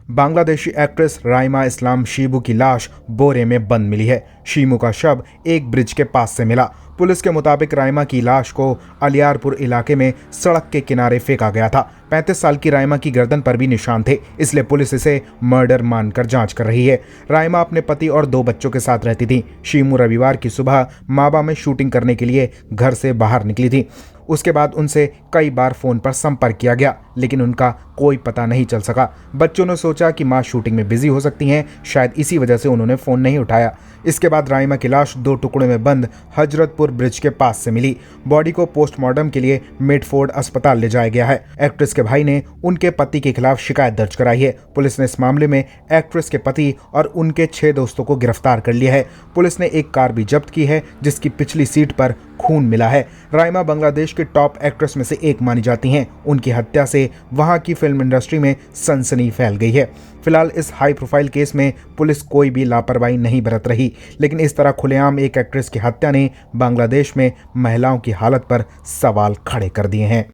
Bangladeshi actress Raima इस्लाम शीबू की लाश बोरे में बंद मिली है। शीमू का शव एक ब्रिज के पास से मिला। पुलिस के मुताबिक राइमा की लाश को अलियारपुर इलाके में सड़क के किनारे फेंका गया था। 35 साल की राइमा की गर्दन पर भी निशान थे, इसलिए पुलिस इसे मर्डर मानकर जांच कर रही है। राइमा अपने पति और 2 बच्चों के साथ रहती थी। शीमू रविवार की सुबह माबा में शूटिंग करने के लिए घर से बाहर निकली थी। उसके बाद उनसे कई बार फोन पर संपर्क किया गया, लेकिन उनका कोई पता नहीं चल सका। बच्चों ने सोचा कि मां शूटिंग में बिजी हो सकती हैं, शायद इसी वजह से उन्होंने फोन नहीं उठाया। इसके बाद राइमा की लाश 2 टुकड़ों में बंद हजरतपुर ब्रिज के पास से मिली। बॉडी को पोस्टमार्टम के लिए मिडफोर्ड अस्पताल ले जाया गया है। एक्ट्रेस के भाई ने उनके पति के खिलाफ शिकायत दर्ज कराई है। पुलिस ने इस मामले में एक्ट्रेस के पति और उनके 6 दोस्तों को गिरफ्तार कर लिया है। पुलिस ने एक कार भी जब्त की है, जिसकी पिछली सीट पर खून मिला है। राइमा बांग्लादेश की टॉप एक्ट्रेस में से एक मानी जाती हैं। उनकी हत्या से वहां की फिल्म इंडस्ट्री में सनसनी फैल गई है। फिलहाल इस हाई प्रोफाइल केस में पुलिस कोई भी लापरवाही नहीं बरत रही, लेकिन इस तरह खुलेआम एक एक्ट्रेस की हत्या ने बांग्लादेश में महिलाओं की हालत पर सवाल खड़े कर दिए हैं।